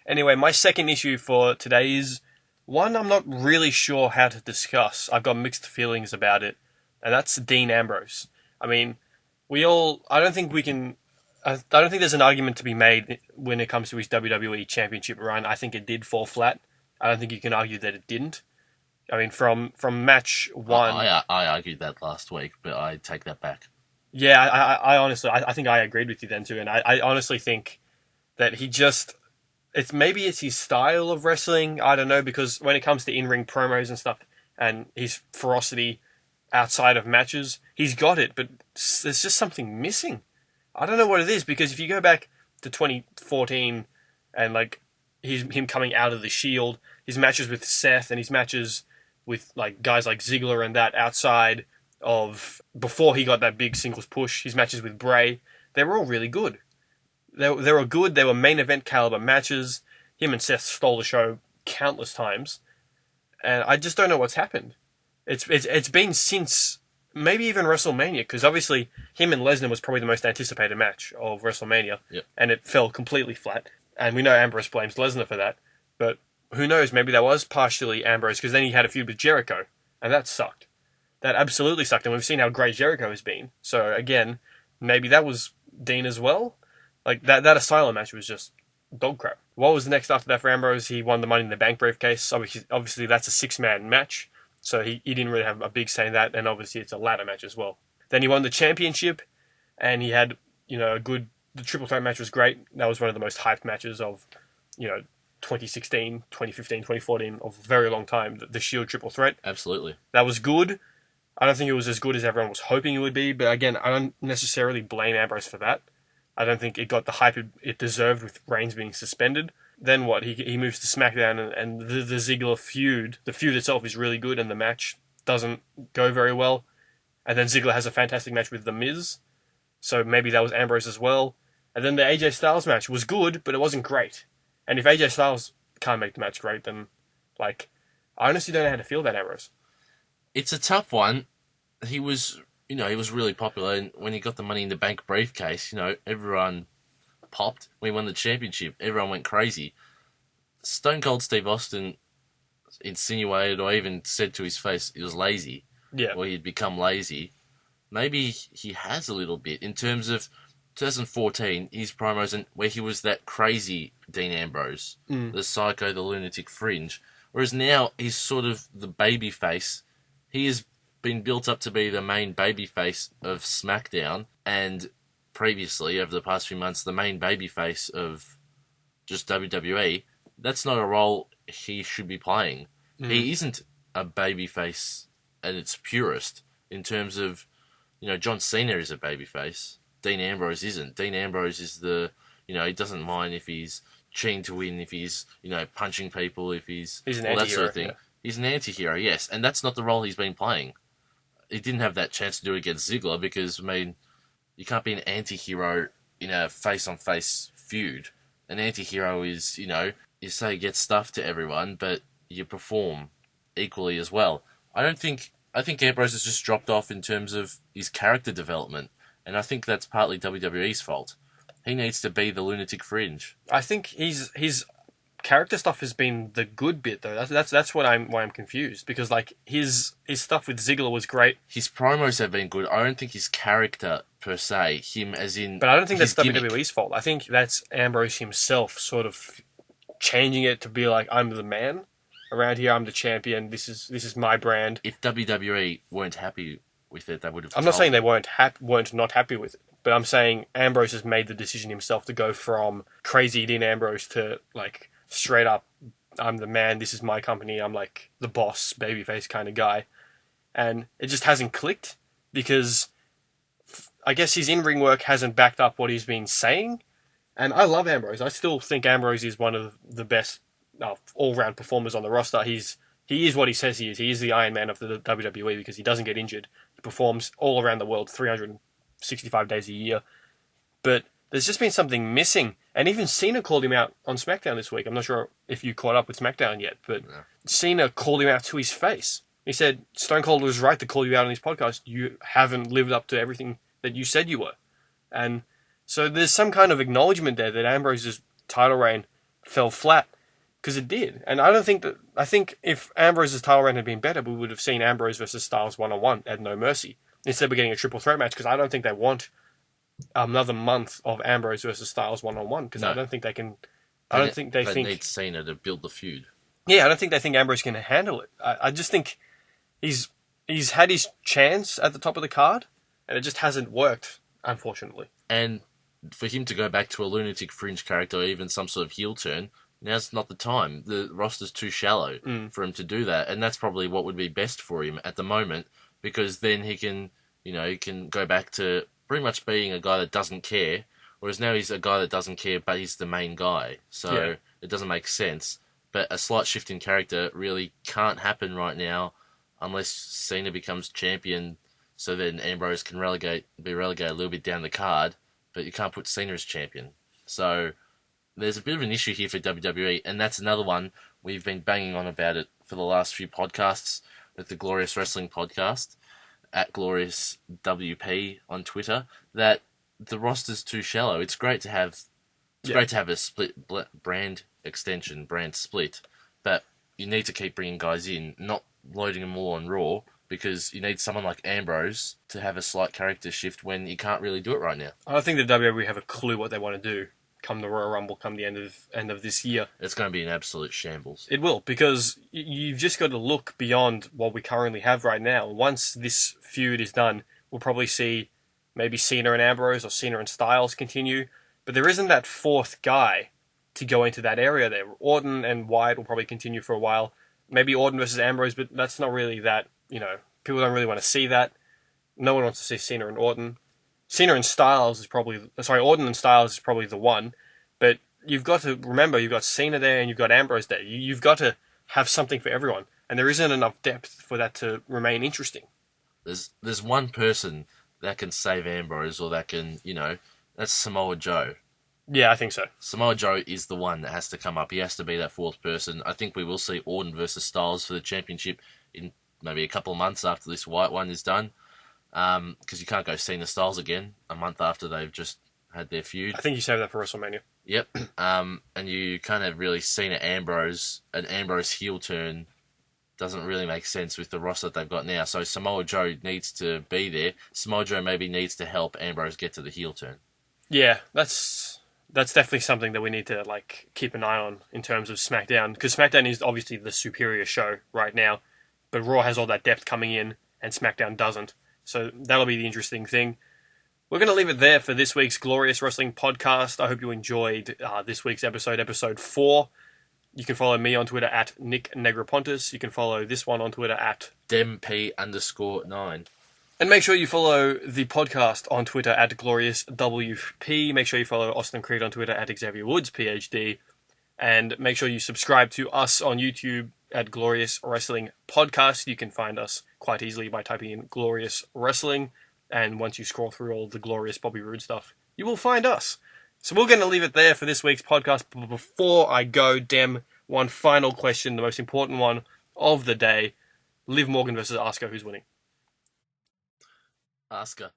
Anyway, my second issue for today is one I'm not really sure how to discuss. I've got mixed feelings about it, and that's Dean Ambrose. I mean, I don't think there's an argument to be made when it comes to his WWE Championship run. I think it did fall flat. I don't think you can argue that it didn't. I mean, from match one... I argued that last week, but I take that back. Yeah, I honestly, I think I agreed with you then too, and I honestly think that he just... It's his style of wrestling, I don't know, because when it comes to in-ring promos and stuff, and his ferocity outside of matches, he's got it, but there's just something missing. I don't know what it is, because if you go back to 2014, and like, him coming out of the Shield, his matches with Seth, and his matches with like guys like Ziggler and that outside of, before he got that big singles push, his matches with Bray, they were all really good. They were good, they were main event caliber matches. Him and Seth stole the show countless times. And I just don't know what's happened. It's been since maybe even WrestleMania, because obviously him and Lesnar was probably the most anticipated match of WrestleMania, yep. And it fell completely flat. And we know Ambrose blames Lesnar for that, but who knows, maybe that was partially Ambrose, because then he had a feud with Jericho, and that sucked. That absolutely sucked, and we've seen how great Jericho has been. So again, maybe that was Dean as well. Like, that Asylum match was just dog crap. What was the next after that for Ambrose? He won the Money in the Bank briefcase. Obviously that's a 6-man match, so he didn't really have a big say in that, and obviously it's a ladder match as well. Then he won the championship, and he had, the triple threat match was great. That was one of the most hyped matches of, 2016, 2015, 2014, of a very long time, the Shield triple threat. Absolutely. That was good. I don't think it was as good as everyone was hoping it would be, but again, I don't necessarily blame Ambrose for that. I don't think it got the hype it deserved with Reigns being suspended. Then what? He moves to SmackDown, and the Ziggler feud, the feud itself is really good, and the match doesn't go very well. And then Ziggler has a fantastic match with The Miz, so maybe that was Ambrose as well. And then the AJ Styles match was good, but it wasn't great. And if AJ Styles can't make the match great, then, I honestly don't know how to feel about Ambrose. It's a tough one. He was really popular, and when he got the Money in the Bank briefcase, everyone popped. When he won the championship, everyone went crazy. Stone Cold Steve Austin insinuated, or even said to his face, he was lazy. Yeah. Or he'd become lazy. Maybe he has a little bit, in terms of 2014, his promos, and where he was that crazy Dean Ambrose, the psycho, the lunatic fringe. Whereas now, he's sort of the baby face. He has been built up to be the main babyface of SmackDown, and previously, over the past few months, the main babyface of just WWE. That's not a role he should be playing. He isn't a babyface at its purest, in terms of, John Cena is a babyface. Dean Ambrose isn't. Dean Ambrose is he doesn't mind if he's cheating to win, if he's, punching people, if he's an all that anti-hero, sort of thing. Yeah. He's an anti-hero, yes, and that's not the role he's been playing. He didn't have that chance to do it against Ziggler, because, you can't be an anti-hero in a face-on-face feud. An anti-hero is, you say you get stuff to everyone, but you perform equally as well. I think Ambrose has just dropped off in terms of his character development, and I think that's partly WWE's fault. He needs to be the lunatic fringe. I think his character stuff has been the good bit, though. That's why I'm confused, because his stuff with Ziggler was great. His promos have been good. I don't think his character per se, him as in, but I don't think that's gimmick. WWE's fault. I think that's Ambrose himself sort of changing it to be like, I'm the man around here. I'm the champion. This is my brand. If WWE weren't happy with it, they would have. I'm not saying they weren't not happy with it, but I'm saying Ambrose has made the decision himself to go from crazy Dean Ambrose to straight up, I'm the man, this is my company, I'm the boss, babyface kind of guy. And it just hasn't clicked, because I guess his in-ring work hasn't backed up what he's been saying. And I love Ambrose. I still think Ambrose is one of the best all-round performers on the roster. He is what he says he is. He is the Iron Man of the WWE, because he doesn't get injured. He performs all around the world 365 days a year. But there's just been something missing. And even Cena called him out on SmackDown this week. I'm not sure if you caught up with SmackDown yet, but Cena called him out to his face. He said, Stone Cold was right to call you out on his podcast. You haven't lived up to everything that you said you were. And so there's some kind of acknowledgement there that Ambrose's title reign fell flat. Because it did. And I think if Ambrose's title reign had been better, we would have seen Ambrose versus Styles 1-on-1 at No Mercy. Instead, we're getting a triple threat match because I don't think they want another month of Ambrose versus Styles 1-on-1 because I don't think they can. I don't think they think. They need Cena to build the feud. Yeah, I don't think they think Ambrose can handle it. I just think he's had his chance at the top of the card and it just hasn't worked, unfortunately. And for him to go back to a lunatic fringe character or even some sort of heel turn, now's not the time. The roster's too shallow for him to do that, and that's probably what would be best for him at the moment, because then he can go back to pretty much being a guy that doesn't care, whereas now he's a guy that doesn't care, but he's the main guy. So it doesn't make sense. But a slight shift in character really can't happen right now unless Cena becomes champion, so then Ambrose can be relegated a little bit down the card, but you can't put Cena as champion. So there's a bit of an issue here for WWE, and that's another one we've been banging on about it for the last few podcasts with the Glorious Wrestling Podcast at GloriousWP on Twitter, that the roster's too shallow. It's great to have a split brand extension, brand split, but you need to keep bringing guys in, not loading them all on Raw, because you need someone like Ambrose to have a slight character shift when you can't really do it right now. I don't think the WWE have a clue what they want to do come the Royal Rumble, come the end of this year. It's going to be an absolute shambles. It will, because you've just got to look beyond what we currently have right now. Once this feud is done, we'll probably see maybe Cena and Ambrose or Cena and Styles continue, but there isn't that fourth guy to go into that area there. Orton and Wyatt will probably continue for a while. Maybe Orton versus Ambrose, but that's not really that, people don't really want to see that. No one wants to see Cena and Orton. Orton and Styles is probably the one, but you've got to remember you've got Cena there and you've got Ambrose there. You've got to have something for everyone, and there isn't enough depth for that to remain interesting. There's one person that can save Ambrose, or that can, that's Samoa Joe. Yeah, I think so. Samoa Joe is the one that has to come up. He has to be that fourth person. I think we will see Orton versus Styles for the championship in maybe a couple of months after this White one is done. Because you can't go Cena Styles again a month after they've just had their feud. I think you saved that for WrestleMania. Yep. And you can't have really Cena Ambrose. An Ambrose heel turn doesn't really make sense with the roster that they've got now. So Samoa Joe needs to be there. Samoa Joe maybe needs to help Ambrose get to the heel turn. Yeah, that's definitely something that we need to keep an eye on in terms of SmackDown, because SmackDown is obviously the superior show right now, but Raw has all that depth coming in and SmackDown doesn't. So that'll be the interesting thing. We're going to leave it there for this week's Glorious Wrestling Podcast. I hope you enjoyed this week's episode 4. You can follow me on Twitter at Nick Negropontis. You can follow this one on Twitter at DemP_9. And make sure you follow the podcast on Twitter at GloriousWP. Make sure you follow Austin Creed on Twitter at Xavier Woods, PhD. And make sure you subscribe to us on YouTube at Glorious Wrestling Podcast. You can find us quite easily by typing in Glorious Wrestling. And once you scroll through all the glorious Bobby Roode stuff, you will find us. So we're going to leave it there for this week's podcast. But before I go, Dem, one final question, the most important one of the day. Liv Morgan versus Asuka, who's winning? Asuka.